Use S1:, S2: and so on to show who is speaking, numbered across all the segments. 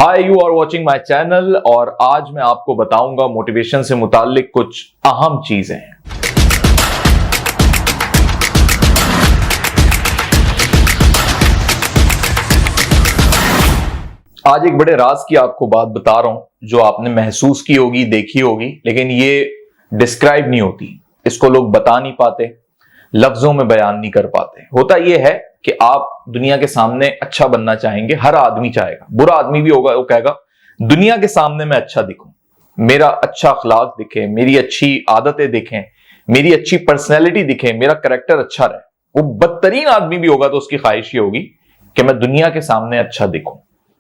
S1: Hi, you are watching my channel और आज मैं आपको बताऊंगा मोटिवेशन से मुताल्लिक कुछ अहम चीजें। आज एक बड़े राज की आपको बात बता रहा हूं जो आपने महसूस की होगी, देखी होगी, लेकिन ये डिस्क्राइब नहीं होती। इसको लोग बता नहीं पाते, लफ्जों में बयान नहीं कर पाते। होता यह है कि आप दुनिया के सामने अच्छा बनना चाहेंगे, हर आदमी चाहेगा। बुरा आदमी भी होगा, वो कहेगा दुनिया के सामने मैं अच्छा दिखूं, मेरा अच्छा अखलाक दिखे, मेरी अच्छी आदतें दिखें, मेरी अच्छी पर्सनैलिटी दिखे, मेरा करैक्टर अच्छा रहे। वो बदतरीन आदमी भी होगा तो उसकी ख्वाहिश ये होगी कि मैं दुनिया के सामने अच्छा दिखूं।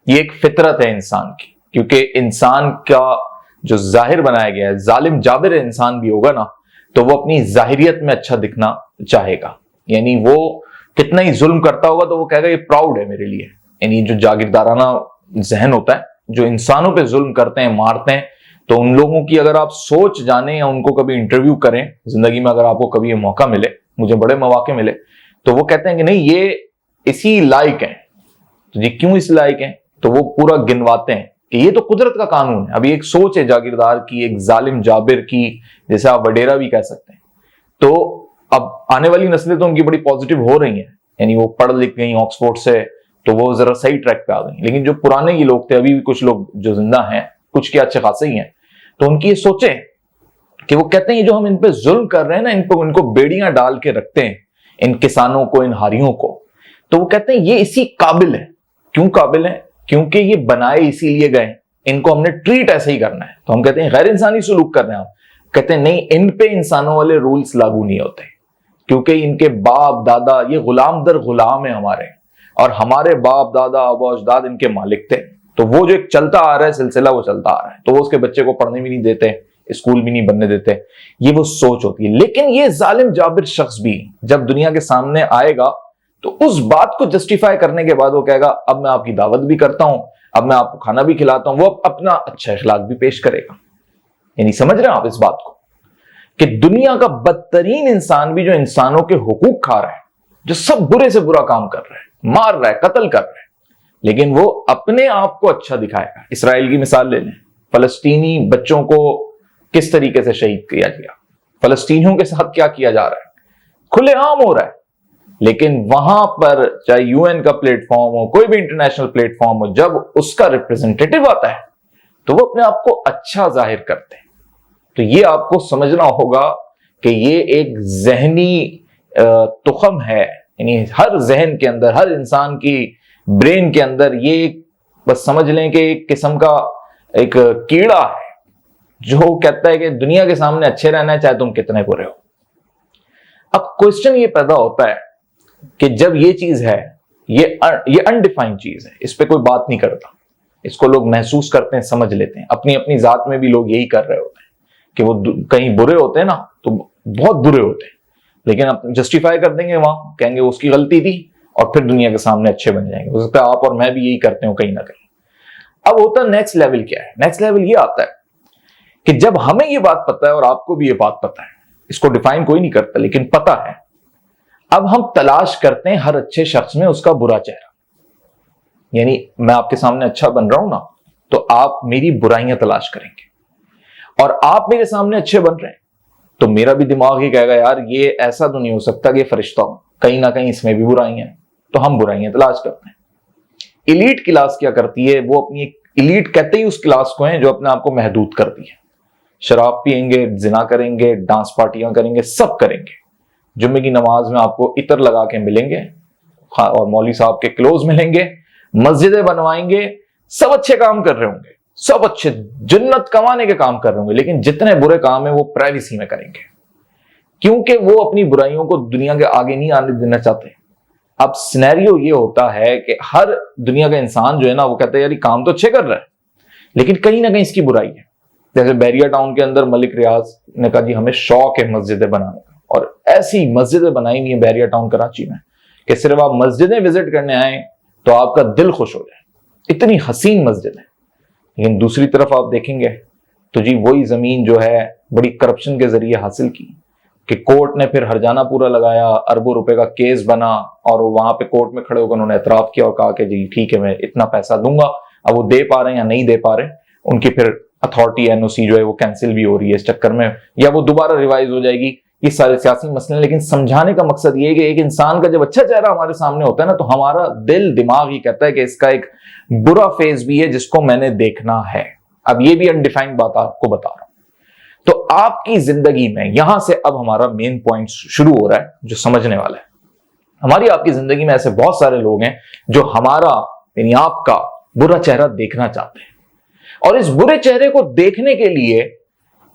S1: ये एक फितरत है इंसान की, क्योंकि इंसान का जो जाहिर बनाया गया है, जालिम जाबिर इंसान भी होगा ना, तो वो अपनी जाहिरियत में अच्छा दिखना चाहेगा। यानी वो कितना ही जुल्म करता होगा तो वो कहेगा ये प्राउड है मेरे लिए। यानी जो जागीरदाराना जहन होता है, जो इंसानों पे जुल्म करते हैं, मारते हैं, तो उन लोगों की अगर आप सोच जाने या उनको कभी इंटरव्यू करें जिंदगी में, अगर आपको कभी ये मौका मिले, मुझे बड़े मौके मिले, तो वो कहते हैं कि नहीं ये इसी लायक है। तो ये क्यों इस लायक है, तो वो पूरा गिनवाते हैं कि ये तो कुदरत का कानून है। अभी एक सोच है जागीरदार की, एक जालिम जाबिर की, जैसे आप वडेरा भी कह सकते हैं। तो अब आने वाली नस्लें तो उनकी बड़ी पॉजिटिव हो रही हैं, यानी वो पढ़ लिख गई ऑक्सफोर्ड से, तो वो जरा सही ट्रैक पे आ गई। लेकिन जो पुराने ये लोग थे, अभी भी कुछ लोग जो जिंदा हैं, कुछ के अच्छे खासे ही हैं, तो उनकी ये सोचे कि वो कहते हैं ये जो हम इन पे जुल्म कर रहे हैं ना, इनको बेड़ियां डाल के रखते हैं, इन किसानों को, इन हारियों को, तो वो कहते हैं ये इसी काबिल है। क्यों काबिल है? क्योंकि ये बनाए इसीलिए गए, इनको हमने ट्रीट ऐसे ही करना है। तो हम कहते हैं गैर इंसानी सुलूक कर रहे हैं। हम कहते हैं नहीं, इन पे इंसानों वाले रूल्स लागू नहीं होते, क्योंकि इनके बाप दादा, ये गुलाम दर गुलाम है हमारे, और हमारे बाप दादा आबा अजदाद इनके मालिक थे। तो वो जो एक चलता आ रहा है सिलसिला, वो चलता आ रहा है, तो वो उसके बच्चे को पढ़ने भी नहीं देते, स्कूल भी नहीं बनने देते। ये वो सोच होती है। लेकिन ये जालिम जाबिर शख्स भी जब दुनिया के सामने आएगा तो उस बात को जस्टिफाई करने के बाद वो कहेगा अब मैं आपकी दावत भी करता हूं, अब मैं आपको खाना भी खिलाता हूं। वो अपना अच्छा इखलाक भी पेश करेगा। यानी समझ रहे हैं आप इस बात को कि दुनिया का बदतरीन इंसान भी जो इंसानों के हुकूक खा रहा है, जो सब बुरे से बुरा काम कर रहा है, मार रहा है, कत्ल कर रहा है, लेकिन वो अपने आप को अच्छा दिखाएगा। इसराइल की मिसाल ले लें, फलस्तीनी बच्चों को किस तरीके से शहीद किया गया, फलस्तीनियों के साथ क्या किया जा रहा है, खुलेआम हो रहा है। लेकिन वहां पर चाहे यूएन का प्लेटफॉर्म हो, कोई भी इंटरनेशनल प्लेटफॉर्म हो, जब उसका रिप्रेजेंटेटिव आता है तो वो अपने आप को अच्छा जाहिर करते हैं। तो ये आपको समझना होगा कि ये एक जहनी तुखम है। यानी हर जहन के अंदर, हर इंसान की ब्रेन के अंदर ये बस समझ लें कि एक किस्म का एक कीड़ा है जो कहता है कि दुनिया के सामने अच्छे रहना है, चाहे तुम कितने बुरे हो। अब क्वेश्चन ये पैदा होता है कि जब ये चीज है, ये अनडिफाइंड चीज है, इस पे कोई बात नहीं करता, इसको लोग महसूस करते हैं, समझ लेते हैं। अपनी अपनी जात में भी लोग यही कर रहे होते हैं कि वो कहीं बुरे होते हैं ना, तो बहुत बुरे होते हैं, लेकिन आप जस्टिफाई कर देंगे, वहां कहेंगे उसकी गलती थी, और फिर दुनिया के सामने अच्छे बन जाएंगे। हो सकता है आप और मैं भी यही करते हो कहीं ना कहीं। अब होता है नेक्स्ट लेवल क्या है? नेक्स्ट लेवल ये आता है कि जब हमें ये बात पता है और आपको भी ये बात पता है, इसको डिफाइन कोई नहीं करता लेकिन पता है, अब हम तलाश करते हैं हर अच्छे शख्स में उसका बुरा चेहरा। यानी मैं आपके सामने अच्छा बन रहा हूं ना, तो आप मेरी बुराइयां तलाश करेंगे, और आप मेरे सामने अच्छे बन रहे हैं तो मेरा भी दिमाग ही कहेगा यार ये ऐसा तो नहीं हो सकता कि ये फरिश्ता हो, कहीं ना कहीं इसमें भी बुराइयां हैं, तो हम बुराइयां तलाश करते हैं। इलीट क्लास क्या करती है? वो अपनी एक इलीट कहते ही उस क्लास को है जो अपने आप को महदूद करती है। शराब पियेंगे, जिना करेंगे, डांस पार्टियां करेंगे, सब करेंगे। जुम्मे की नमाज में आपको इतर लगा के मिलेंगे और मौलवी साहब के क्लोज मिलेंगे, मस्जिदें बनवाएंगे, सब अच्छे काम कर रहे होंगे, सब अच्छे जन्नत कमाने के काम कर रहे होंगे, लेकिन जितने बुरे काम है वो प्राइवेसी में करेंगे, क्योंकि वो अपनी बुराइयों को दुनिया के आगे नहीं आने देना चाहते। अब सिनेरियो ये होता है कि हर दुनिया का इंसान जो है ना, वो कहता है यार ये काम तो अच्छे कर रहा है, लेकिन कहीं ना कहीं इसकी बुराई है। जैसे बैरिया टाउन के अंदर मलिक रियाज ने कहा जी हमें शौक है मस्जिदें बनाने का, और ऐसी मस्जिदें बनाई हुई है बैरिया टाउन कराची में कि सिर्फ आप मस्जिदें विजिट करने आए तो आपका दिल खुश हो जाए, इतनी हसीन मस्जिद है। लेकिन दूसरी तरफ आप देखेंगे तो जी वही जमीन जो है बड़ी करप्शन के जरिए हासिल की, कि कोर्ट ने फिर हरजाना पूरा लगाया, अरबों रुपए का केस बना, और वहां पे कोर्ट में खड़े होकर उन्होंने एतराफ किया और कहा कि जी ठीक है मैं इतना पैसा दूंगा, अब वो दे पा रहे हैं या नहीं दे पा रहे, उनकी फिर अथॉरिटी एनओसी जो है वो कैंसिल भी हो रही है इस चक्कर में, या वो दोबारा रिवाइज हो जाएगी, ये सारे सियासी मसले हैं। लेकिन समझाने का मकसद ये है कि एक इंसान का जब अच्छा चेहरा हमारे सामने होता है ना, तो हमारा दिल दिमाग ही कहता है कि इसका एक बुरा फेज भी है जिसको मैंने देखना है। अब ये भी अनडिफाइंड बात आपको बता रहा हूं। तो आपकी जिंदगी में यहां से अब हमारा मेन पॉइंट शुरू हो रहा है जो समझने वाला है। हमारी आपकी जिंदगी में ऐसे बहुत सारे लोग हैं जो हमारा यानी आपका बुरा चेहरा देखना चाहते हैं, और इस बुरे चेहरे को देखने के लिए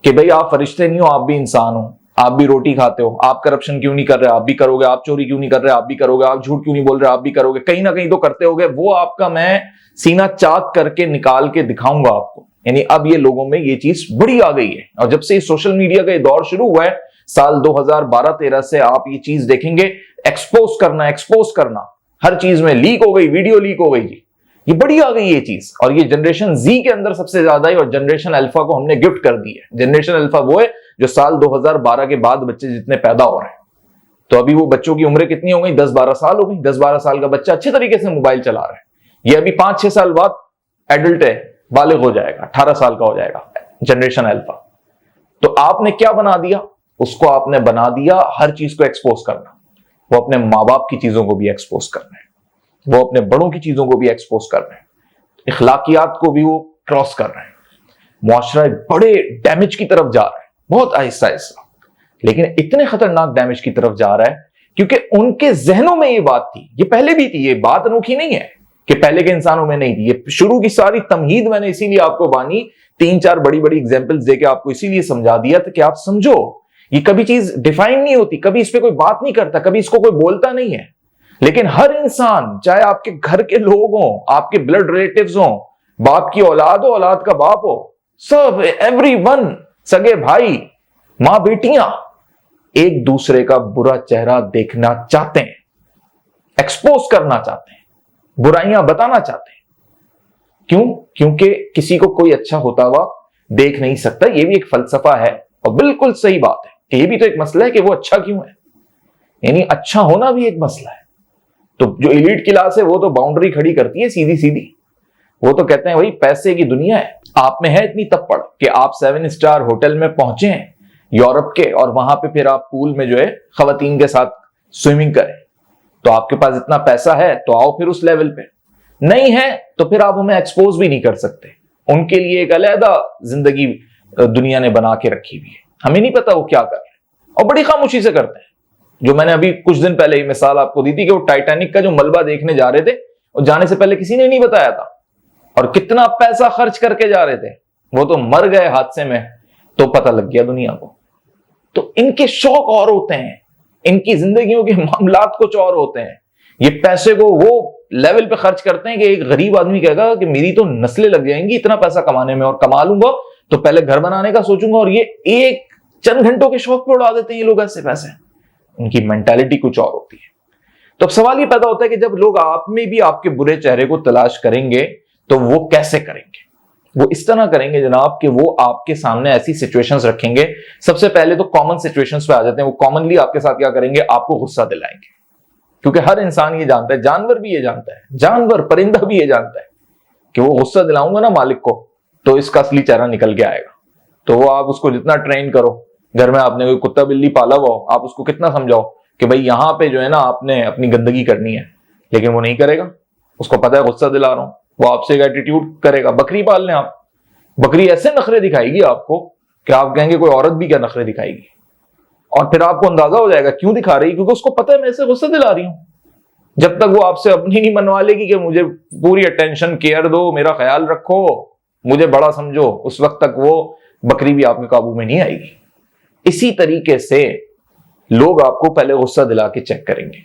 S1: कि भाई आप फरिश्ते नहीं हो, आप भी इंसान हो, आप भी रोटी खाते हो, आप करप्शन क्यों नहीं कर रहे, आप भी करोगे, आप चोरी क्यों नहीं कर रहे, आप भी करोगे, आप झूठ क्यों नहीं बोल रहे, आप भी करोगे, कहीं ना कहीं तो करते होगे। वो आपका मैं सीना चाक करके निकाल के दिखाऊंगा आपको। यानी अब ये लोगों में ये चीज बड़ी आ गई है, और जब से सोशल मीडिया का ये दौर शुरू हुआ है साल 2012-13 से, आप ये चीज देखेंगे, एक्सपोज करना हर चीज में, लीक हो गई, वीडियो लीक हो गई जी, ये बड़ी आ गई ये चीज। और ये जनरेशन जी के अंदर सबसे ज्यादा है, और जनरेशन अल्फा को हमने गिफ्ट कर दी है। जनरेशन अल्फा वो है जो साल 2012 के बाद बच्चे जितने पैदा हो रहे हैं, तो अभी वो बच्चों की उम्र कितनी हो गई, 10-12 साल हो गई। 10-12 साल का बच्चा अच्छे तरीके से मोबाइल चला रहा है, ये अभी 5-6 साल बाद एडल्ट है, बालिग हो जाएगा, 18 साल का हो जाएगा, जनरेशन अल्फा। तो आपने क्या बना दिया उसको, आपने बना दिया हर चीज को एक्सपोज करना। वो अपने माँ बाप की चीजों को भी एक्सपोज कर रहे हैं, वो अपने बड़ों की चीजों को भी एक्सपोज कर रहे हैं, इखलाकियात को भी वो क्रॉस कर रहे हैं। मुआशरा बड़े डैमेज की तरफ जा रहा है, बहुत आहिस्ता आहिस्ता, लेकिन इतने खतरनाक डैमेज की तरफ जा रहा है क्योंकि उनके जहनों में ये बात थी। ये पहले भी थी, ये बात अनोखी नहीं है कि पहले के इंसानों में नहीं थी। ये शुरू की सारी तमहीद मैंने इसीलिए आपको बानी 3-4 बड़ी बड़ी एग्जाम्पल्स देके आपको इसीलिए समझा दिया था कि आप समझो ये कभी चीज डिफाइन नहीं होती, कभी इस पे कोई बात नहीं करता, कभी इसको कोई बोलता नहीं है, लेकिन हर इंसान, चाहे आपके घर के लोग हों, आपके ब्लड रिलेटिव्स हों, बाप की औलाद हो, औलाद का बाप हो, सब एवरीवन, सगे भाई, मां बेटियां, एक दूसरे का बुरा चेहरा देखना चाहते हैं, एक्सपोज करना चाहते हैं, बुराइयां बताना चाहते हैं। क्यों? क्योंकि किसी को कोई अच्छा होता हुआ देख नहीं सकता। यह भी एक फलसफा है और बिल्कुल सही बात है कि यह भी तो एक मसला है कि वो अच्छा क्यों है, यानी अच्छा होना भी एक मसला है। तो जो एलीट क्लास है वो तो बाउंड्री खड़ी करती है सीधी सीधी, वो तो कहते हैं भाई पैसे की दुनिया है, आप में है इतनी तप्पड़ कि आप 7 स्टार होटल में पहुंचे हैं यूरोप के, और वहां पे फिर आप पूल में जो है खवातीन के साथ स्विमिंग करें, तो आपके पास इतना पैसा है तो आओ फिर उस लेवल पे, नहीं है तो फिर आप हमें एक्सपोज भी नहीं कर सकते। उनके लिए एक अलहदा जिंदगी दुनिया ने बना के रखी हुई है, हमें नहीं पता वो क्या कर रहे हैं और बड़ी खामोशी से करते हैं। जो मैंने अभी कुछ दिन पहले ही मिसाल आपको दी थी कि वो टाइटैनिक का जो मलबा देखने जा रहे थे, और जाने से पहले किसी ने नहीं बताया था, और कितना पैसा खर्च करके जा रहे थे, वो तो मर गए हादसे में, तो पता लग गया दुनिया को। तो इनके शौक और होते हैं, इनकी जिंदगियों के मामलात कुछ और होते हैं। ये पैसे को वो लेवल पे खर्च करते हैं कि एक गरीब आदमी कहेगा कि मेरी तो नस्लें लग जाएंगी इतना पैसा कमाने में, और कमा लूंगा तो पहले घर बनाने का सोचूंगा, और ये एक चंद घंटों के शौक पे उड़ा देते हैं ये लोग ऐसे पैसे। उनकी मेंटालिटी कुछ और होती है। तो अब सवाल ये पैदा होता है कि जब लोग आप में भी आपके बुरे चेहरे को तलाश करेंगे तो वो कैसे करेंगे? वो इस तरह करेंगे जनाब कि वो आपके सामने ऐसी सिचुएशंस रखेंगे। सबसे पहले तो कॉमन सिचुएशंस पे आ जाते हैं। वो कॉमनली आपके साथ क्या करेंगे? आपको गुस्सा दिलाएंगे, क्योंकि हर इंसान ये जानता है, जानवर भी ये जानता है, जानवर परिंदा भी ये जानता है कि वो गुस्सा दिलाऊंगा ना मालिक को तो इसका असली चेहरा निकल के आएगा। तो वो आप उसको जितना ट्रेन करो, घर में आपने कोई कुत्ता बिल्ली पाला हुआ हो, आप उसको कितना समझाओ कि भाई यहां पे जो है ना आपने अपनी गंदगी करनी है, लेकिन वो नहीं करेगा। उसको पता है गुस्सा दिला रहा हूं, वो आपसे एक एटीट्यूड करेगा। बकरी पाल लें आप, बकरी ऐसे नखरे दिखाएगी आपको कि आप कहेंगे कोई औरत भी क्या नखरे दिखाएगी, और फिर आपको अंदाजा हो जाएगा क्यों दिखा रही है, क्योंकि उसको पता है मैं इसे गुस्सा दिला रही हूं। जब तक वो आपसे अपनी नहीं मनवा लेगी कि मुझे पूरी अटेंशन केयर दो, मेरा ख्याल रखो, मुझे बड़ा समझो, उस वक्त तक वो बकरी भी आपके काबू में नहीं आएगी। इसी तरीके से लोग आपको पहले गुस्सा दिला के चेक करेंगे।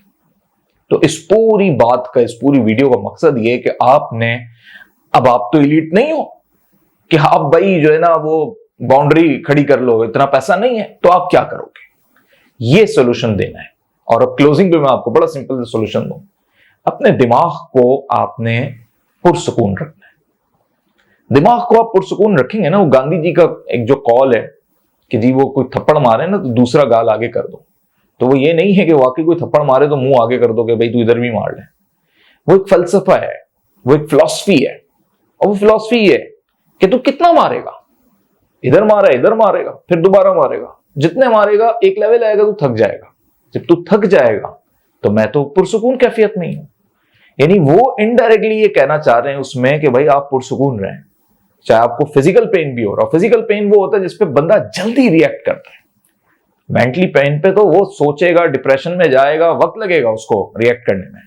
S1: तो इस पूरी बात का, इस पूरी वीडियो का मकसद ये है कि आपने, अब आप तो एलीट नहीं हो कि आप भाई जो है ना वो बाउंड्री खड़ी कर लो, इतना पैसा नहीं है, तो आप क्या करोगे? ये सोल्यूशन देना है। और अब क्लोजिंग पे मैं आपको बड़ा सिंपल सोल्यूशन दूं। अपने दिमाग को आपने पुरसुकून रखना है। दिमाग को आप पुरसुकून रखेंगे ना, वो गांधी जी का एक जो कॉल है कि जी वो कोई थप्पड़ मारे ना तो दूसरा गाल आगे कर दो, तो वो ये नहीं है कि वाकई कोई थप्पड़ मारे तो मुंह आगे कर दो कि भाई तू इधर भी मार ले। वो एक फलसफा है, वो एक फिलॉसफी है اور वो फिलॉसफी ये है कि तू कितना मारेगा, इधर मारा इधर मारेगा फिर दोबारा मारेगा, जितने मारेगा एक लेवल आएगा तो थक जाएगा, जब तू थक जाएगा तो मैं तो पुरसुकून कैफियत में ही हूं। यानी वो इनडायरेक्टली ये कहना चाह रहे हैं उसमें कि भाई आप पुरसुकून रहें, चाहे आपको फिजिकल पेन भी हो रहा। फिजिकल पेन वो होता है जिसपे बंदा जल्दी रिएक्ट करता है, मेंटली पेन पे तो वो सोचेगा, डिप्रेशन में जाएगा, वक्त लगेगा उसको रिएक्ट करने में।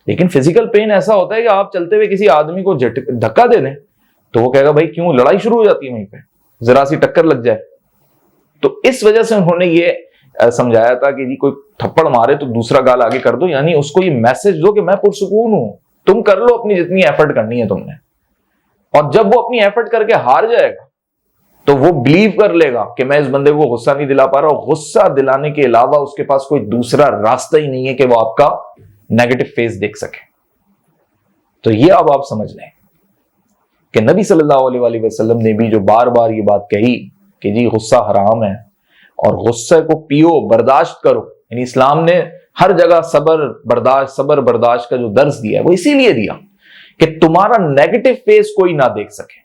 S1: लेकिन फिजिकल पेन ऐसा होता है कि आप चलते हुए किसी आदमी को धक्का दे दें तो वो कहेगा भाई क्यों, लड़ाई शुरू हो जाती है वहीं पे, जरा सी टक्कर लग जाए। तो इस वजह से उन्होंने ये समझाया था कि जी कोई थप्पड़ मारे तो दूसरा गाल आगे कर दो, यानी उसको ये मैसेज दो कि मैं पुरसुकून हूं, तुम कर लो अपनी जितनी एफर्ट करनी है तुमने। और जब वो अपनी एफर्ट करके हार जाएगा तो वो बिलीव कर लेगा कि मैं इस बंदे को गुस्सा नहीं दिला पा रहा, और गुस्सा दिलाने के अलावा उसके पास कोई दूसरा रास्ता ही नहीं है कि वो आपका नेगेटिव फेस देख सके। तो ये अब आप समझ लें कि नबी सल्लल्लाहु अलैहि वसल्लम ने भी जो बार बार ये बात कही कि जी गुस्सा हराम है और गुस्से को पियो, बर्दाश्त करो, यानी इस्लाम ने हर जगह सबर बर्दाश्त का जो दर्ज दिया है वो इसीलिए दिया कि तुम्हारा नेगेटिव फेस कोई ना देख सके।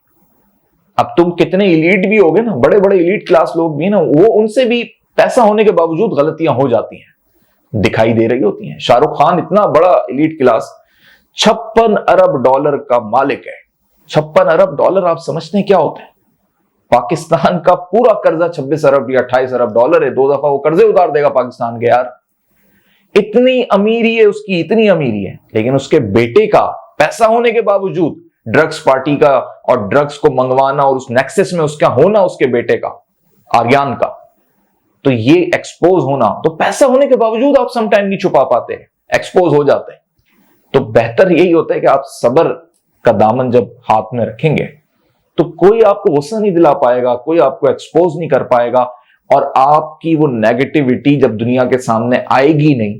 S1: अब तुम कितने इलीट भी होगे ना, बड़े बड़े इलीट क्लास लोग भी ना, वो उनसे भी पैसा होने के बावजूद गलतियां हो जाती हैं, दिखाई दे रही होती हैं। शाहरुख खान इतना बड़ा इलीट क्लास, 56 अरब डॉलर का मालिक है। 56 अरब डॉलर आप समझते हैं क्या होते हैं? पाकिस्तान का पूरा कर्जा 26 अरब या 28 अरब डॉलर है। 2 दफा वो कर्जे उतार देगा पाकिस्तान के। यार इतनी अमीरी है उसकी, इतनी अमीरी है, लेकिन उसके बेटे का पैसा होने के बावजूद ड्रग्स पार्टी का और ड्रग्स को मंगवाना और उस नेक्सस में उसका होना, उसके बेटे का आर्यान का, तो ये एक्सपोज होना, तो पैसा होने के बावजूद आप सम टाइम नहीं छुपा पाते, एक्सपोज हो जाते हैं। तो बेहतर यही होता है कि आप सब्र का दामन जब हाथ में रखेंगे तो कोई आपको गुस्सा नहीं दिला पाएगा, कोई आपको एक्सपोज नहीं कर पाएगा, और आपकी वो नेगेटिविटी जब दुनिया के सामने आएगी नहीं।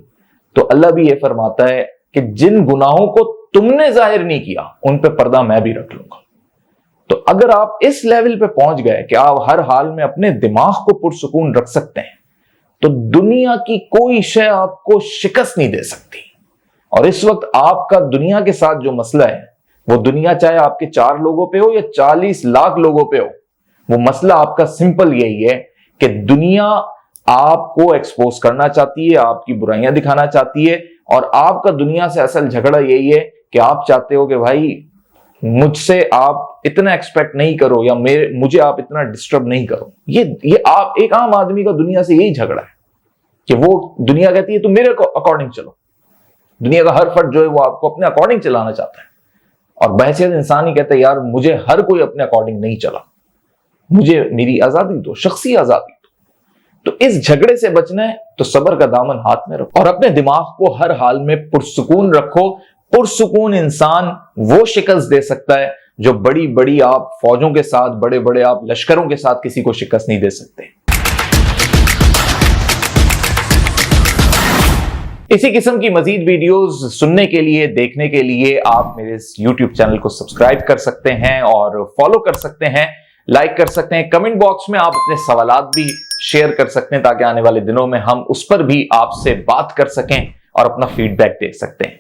S1: तो अल्लाह भी ये फरमाता है कि जिन गुनाहों को तुमने जाहिर नहीं किया उन पे पर्दा मैं भी रख लूंगा। तो अगर आप इस लेवल पे पहुंच गए कि आप हर हाल में अपने दिमाग को पुरसुकून रख सकते हैं, तो दुनिया की कोई शय आपको शिकस्त नहीं दे सकती। और इस वक्त आपका दुनिया के साथ जो मसला है, वो दुनिया चाहे आपके 4 लोगों पे हो या 40 लाख लोगों पे हो, वो मसला आपका सिंपल यही है कि दुनिया आपको एक्सपोज करना चाहती है, आपकी बुराइयां दिखाना चाहती है, और आपका दुनिया से असल झगड़ा यही है कि आप चाहते हो कि भाई मुझसे आप इतना एक्सपेक्ट नहीं करो, या मुझे आप इतना डिस्टर्ब नहीं करो। ये आप एक आम आदमी का दुनिया से यही झगड़ा है कि वो दुनिया कहती है तुम मेरे अकॉर्डिंग चलो। दुनिया का हर फर्द जो है वो आपको अपने अकॉर्डिंग चलाना चाहता है, और बहसियत इंसान ही कहता है यार मुझे हर कोई अपने अकॉर्डिंग नहीं चला, मुझे मेरी आजादी दो, शख्सी आजादी दो। तो इस झगड़े से बचना है तो सब्र का दामन हाथ में रखो और अपने दिमाग को हर हाल में पुरसुकून रखो। पुरसुकून इंसान वो शिकस्त दे सकता है जो बड़ी बड़ी आप फौजों के साथ, बड़े बड़े आप लश्करों के साथ किसी को शिकस्त नहीं दे सकते। इसी किस्म की मजीद वीडियोस सुनने के लिए, देखने के लिए आप मेरे इस YouTube चैनल को सब्सक्राइब कर सकते हैं और फॉलो कर सकते हैं, लाइक कर सकते हैं। कमेंट बॉक्स में आप अपने सवालात भी शेयर कर सकते हैं ताकि आने वाले दिनों में हम उस पर भी आपसे बात कर सकें और अपना फीडबैक दे सकते हैं।